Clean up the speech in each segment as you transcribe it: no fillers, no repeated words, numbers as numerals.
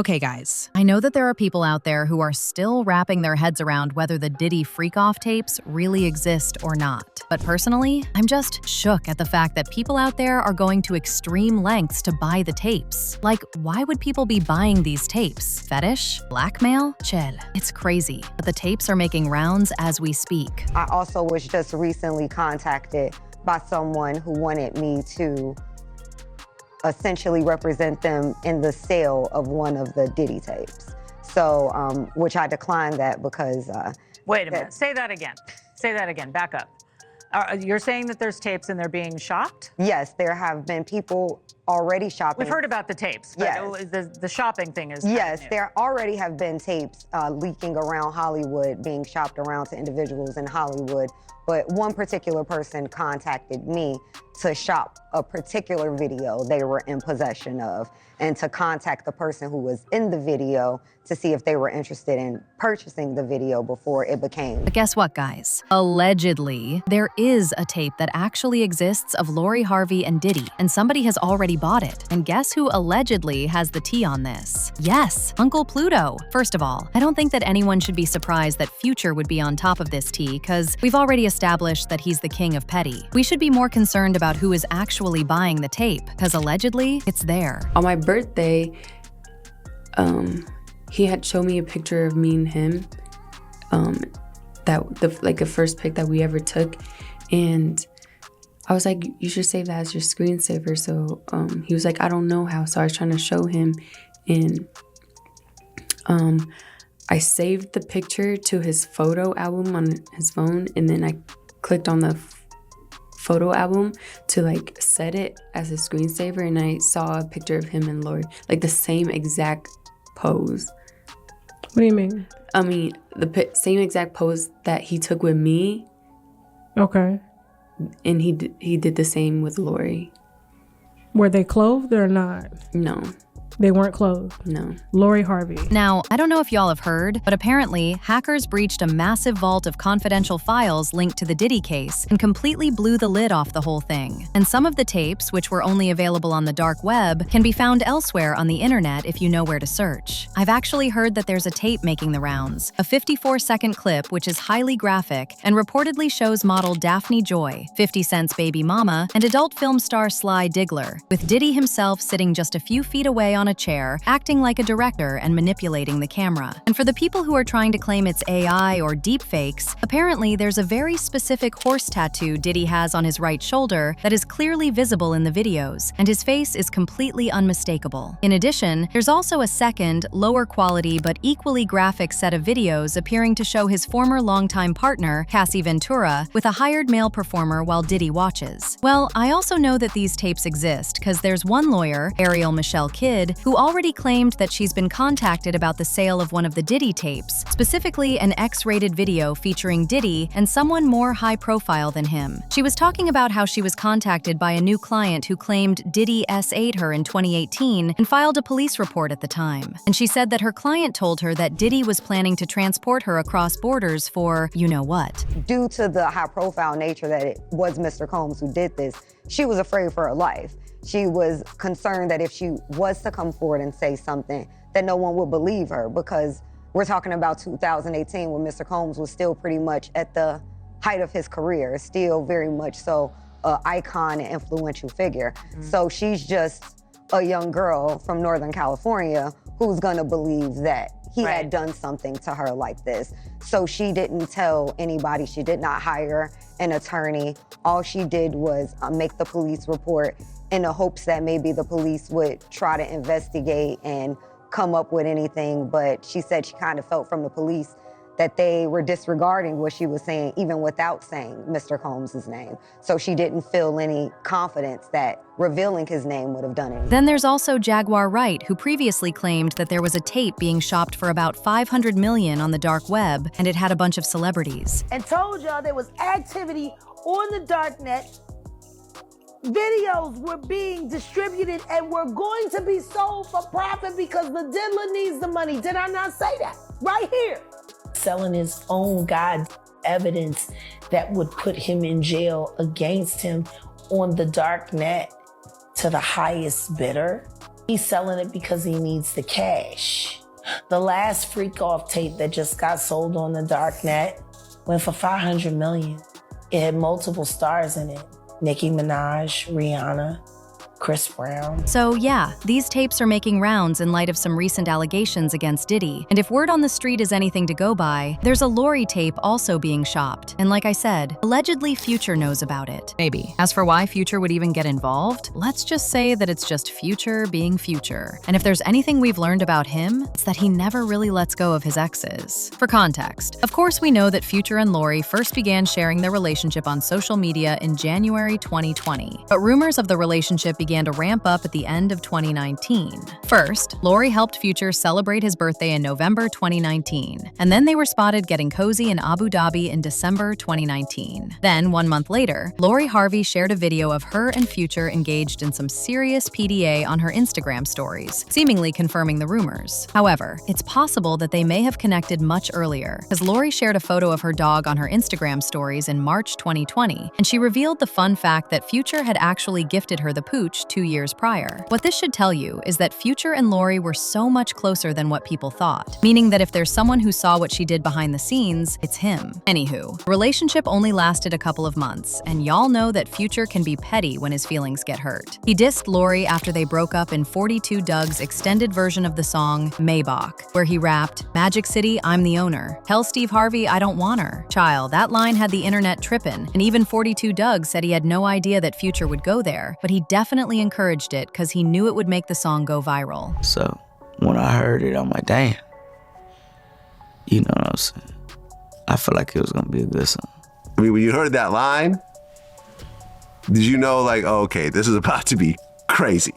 Okay, guys, I know that there are people out there who are still wrapping their heads around whether the Diddy Freak Off tapes really exist or not. But personally, I'm just shook at the fact that people out there are going to extreme lengths to buy the tapes. Like, why would people be buying these tapes? Fetish? Blackmail? Chile. It's crazy, but the tapes are making rounds as we speak. I also was just recently contacted by someone who wanted me to essentially represent them in the sale of one of the Diddy tapes. So, which I declined that because— Wait a minute, say that again. Say that again, back up. You're saying that there's tapes and they're being shopped? Yes, there have been people already shopping. We've heard about the tapes, but yes. The shopping thing is— Yes, there already have been tapes leaking around Hollywood, being shopped around to individuals in Hollywood. But one particular person contacted me to shop a particular video they were in possession of, and to contact the person who was in the video to see if they were interested in purchasing the video before it became. But guess what, guys? Allegedly, there is a tape that actually exists of Lori Harvey and Diddy, and somebody has already bought it. And guess who allegedly has the tea on this? Yes, Uncle Pluto. First of all, I don't think that anyone should be surprised that Future would be on top of this tea, because we've already established that he's the king of petty. We should be more concerned about who is actually buying the tape, because allegedly, it's there. On my birthday, he had shown me a picture of me and him, the first pic that we ever took, and I was like, you should save that as your screensaver. So he was like, I don't know how. So I was trying to show him, and I saved the picture to his photo album on his phone, and then I clicked on the photo album to like set it as a screensaver, and I saw a picture of him and Lori, like the same exact pose. What do you mean? I mean, the same exact pose that he took with me. Okay. And he did the same with Lori. Were they clothed or not? No. They weren't clothed? No. Lori Harvey. Now, I don't know if y'all have heard, but apparently, hackers breached a massive vault of confidential files linked to the Diddy case and completely blew the lid off the whole thing. And some of the tapes, which were only available on the dark web, can be found elsewhere on the internet if you know where to search. I've actually heard that there's a tape making the rounds, a 54-second clip which is highly graphic and reportedly shows model Daphne Joy, 50 Cent's baby mama, and adult film star Sly Diggler, with Diddy himself sitting just a few feet away on a chair, acting like a director and manipulating the camera. And for the people who are trying to claim it's AI or deepfakes, apparently there's a very specific horse tattoo Diddy has on his right shoulder that is clearly visible in the videos, and his face is completely unmistakable. In addition, there's also a second, lower quality but equally graphic set of videos appearing to show his former longtime partner, Cassie Ventura, with a hired male performer while Diddy watches. Well, I also know that these tapes exist because there's one lawyer, Ariel Michelle Kidd, who already claimed that she's been contacted about the sale of one of the Diddy tapes, specifically an X-rated video featuring Diddy and someone more high-profile than him. She was talking about how she was contacted by a new client who claimed Diddy S8'd her in 2018 and filed a police report at the time. And she said that her client told her that Diddy was planning to transport her across borders for you-know-what. Due to the high-profile nature that it was Mr. Combs who did this, she was afraid for her life. She was concerned that if she was to come forward and say something, that no one would believe her, because we're talking about 2018 when Mr. Combs was still pretty much at the height of his career, still very much so an icon and influential figure. So she's just a young girl from Northern California who's gonna believe that he had done something to her like this. So she didn't tell anybody. She did not hire an attorney. All she did was make the police report in the hopes that maybe the police would try to investigate and come up with anything. But she said she kind of felt from the police that they were disregarding what she was saying, even without saying Mr. Combs' name. So she didn't feel any confidence that revealing his name would have done anything. Then there's also Jaguar Wright, who previously claimed that there was a tape being shopped for about $500 million on the dark web, and it had a bunch of celebrities. And told y'all there was activity on the dark net. Videos were being distributed and were going to be sold for profit because the diddler needs the money. Did I not say that? Right here. Selling his own God's evidence that would put him in jail against him on the dark net to the highest bidder. He's selling it because he needs the cash. The last Freak Off tape that just got sold on the darknet went for $500 million. It had multiple stars in it. Nicki Minaj, Rihanna, Chris Brown. So yeah, these tapes are making rounds in light of some recent allegations against Diddy. And if word on the street is anything to go by, there's a Lori tape also being shopped. And like I said, allegedly Future knows about it. Maybe. As for why Future would even get involved, let's just say that it's just Future being Future. And if there's anything we've learned about him, it's that he never really lets go of his exes. For context, of course we know that Future and Lori first began sharing their relationship on social media in January 2020. But rumors of the relationship began to ramp up at the end of 2019. First, Lori helped Future celebrate his birthday in November 2019, and then they were spotted getting cozy in Abu Dhabi in December 2019. Then, 1 month later, Lori Harvey shared a video of her and Future engaged in some serious PDA on her Instagram stories, seemingly confirming the rumors. However, it's possible that they may have connected much earlier, because Lori shared a photo of her dog on her Instagram stories in March 2020, and she revealed the fun fact that Future had actually gifted her the pooch 2 years prior. What this should tell you is that Future and Lori were so much closer than what people thought, meaning that if there's someone who saw what she did behind the scenes, it's him. Anywho, the relationship only lasted a couple of months, and y'all know that Future can be petty when his feelings get hurt. He dissed Lori after they broke up in 42 Doug's extended version of the song Maybach, where he rapped, "Magic City, I'm the owner. Tell Steve Harvey I don't want her." Child, that line had the internet trippin', and even 42 Doug said he had no idea that Future would go there, but he definitely encouraged it because he knew it would make the song go viral. So when I heard it, I'm like, damn. You know what I'm saying? I feel like it was gonna be a good song. I mean, when you heard that line, did you know, like, oh, okay, this is about to be crazy?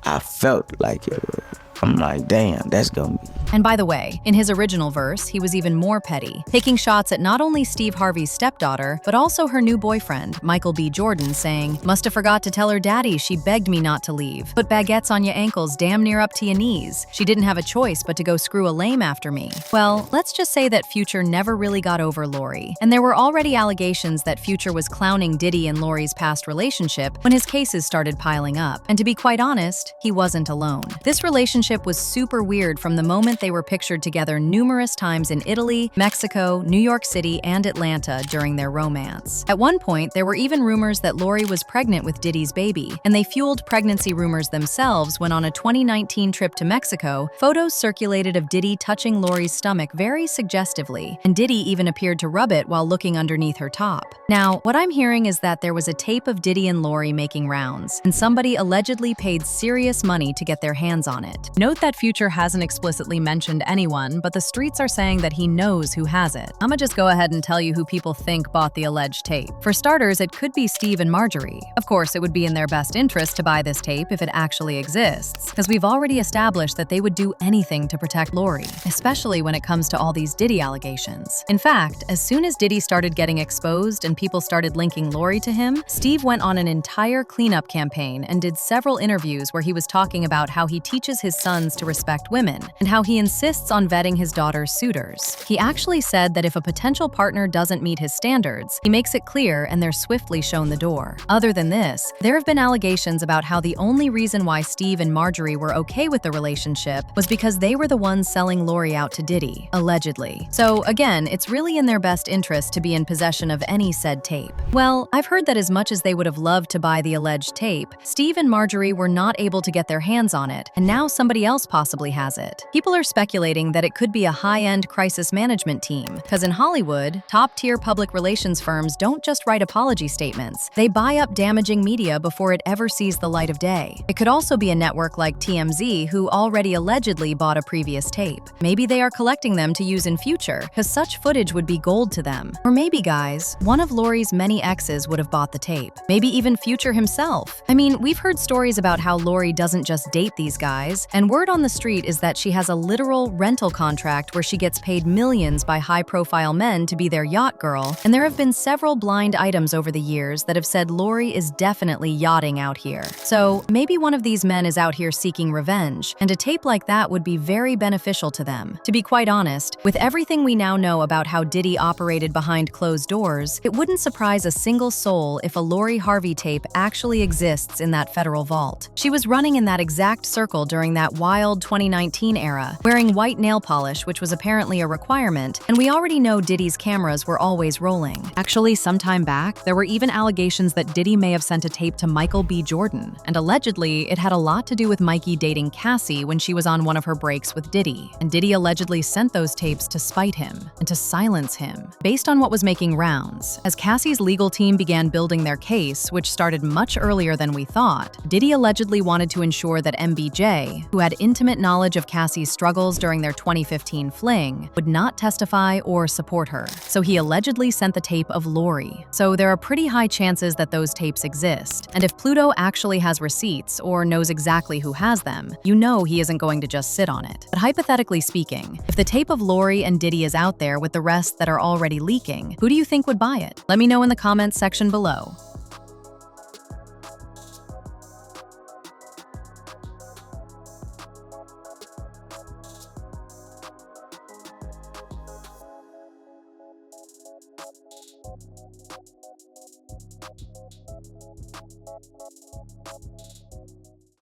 I felt like it was. I'm like, damn, that's gonna be. And by the way, in his original verse, he was even more petty, taking shots at not only Steve Harvey's stepdaughter, but also her new boyfriend, Michael B. Jordan, saying, "Must have forgot to tell her daddy she begged me not to leave. Put baguettes on your ankles damn near up to your knees. She didn't have a choice but to go screw a lame after me." Well, let's just say that Future never really got over Lori, and there were already allegations that Future was clowning Diddy and Lori's past relationship when his cases started piling up. And to be quite honest, he wasn't alone. This relationship was super weird from the moment they were pictured together numerous times in Italy, Mexico, New York City, and Atlanta during their romance. At one point, there were even rumors that Lori was pregnant with Diddy's baby, and they fueled pregnancy rumors themselves when on a 2019 trip to Mexico, photos circulated of Diddy touching Lori's stomach very suggestively, and Diddy even appeared to rub it while looking underneath her top. Now, what I'm hearing is that there was a tape of Diddy and Lori making rounds, and somebody allegedly paid serious money to get their hands on it. Note that Future hasn't explicitly mentioned anyone, but the streets are saying that he knows who has it. I'ma just go ahead and tell you who people think bought the alleged tape. For starters, it could be Steve and Marjorie. Of course, it would be in their best interest to buy this tape if it actually exists, because we've already established that they would do anything to protect Lori, especially when it comes to all these Diddy allegations. In fact, as soon as Diddy started getting exposed and people started linking Lori to him, Steve went on an entire cleanup campaign and did several interviews where he was talking about how he teaches his sons to respect women and how he insists on vetting his daughter's suitors. He actually said that if a potential partner doesn't meet his standards, he makes it clear and they're swiftly shown the door. Other than this, there have been allegations about how the only reason why Steve and Marjorie were okay with the relationship was because they were the ones selling Lori out to Diddy, allegedly. So again, it's really in their best interest to be in possession of any said tape. Well, I've heard that as much as they would have loved to buy the alleged tape, Steve and Marjorie were not able to get their hands on it, and now somebody else possibly has it. People are speculating that it could be a high-end crisis management team, because in Hollywood, top-tier public relations firms don't just write apology statements. They buy up damaging media before it ever sees the light of day. It could also be a network like TMZ who already allegedly bought a previous tape. Maybe they are collecting them to use in future, because such footage would be gold to them. Or maybe, guys, one of Lori's many exes would have bought the tape. Maybe even Future himself. I mean, we've heard stories about how Lori doesn't just date these guys, and word on the street is that she has a little literal rental contract where she gets paid millions by high-profile men to be their yacht girl, and there have been several blind items over the years that have said Lori is definitely yachting out here. So maybe one of these men is out here seeking revenge, and a tape like that would be very beneficial to them. To be quite honest, with everything we now know about how Diddy operated behind closed doors, it wouldn't surprise a single soul if a Lori Harvey tape actually exists in that federal vault. She was running in that exact circle during that wild 2019 era, wearing white nail polish, which was apparently a requirement, and we already know Diddy's cameras were always rolling. Actually, sometime back, there were even allegations that Diddy may have sent a tape to Michael B. Jordan, and allegedly, it had a lot to do with Mikey dating Cassie when she was on one of her breaks with Diddy, and Diddy allegedly sent those tapes to spite him and to silence him. Based on what was making rounds, as Cassie's legal team began building their case, which started much earlier than we thought, Diddy allegedly wanted to ensure that MBJ, who had intimate knowledge of Cassie's struggles during their 2015 fling, would not testify or support her. So he allegedly sent the tape of Lori. So there are pretty high chances that those tapes exist. And if Pluto actually has receipts or knows exactly who has them, you know he isn't going to just sit on it. But hypothetically speaking, if the tape of Lori and Diddy is out there with the rest that are already leaking, who do you think would buy it? Let me know in the comments section below.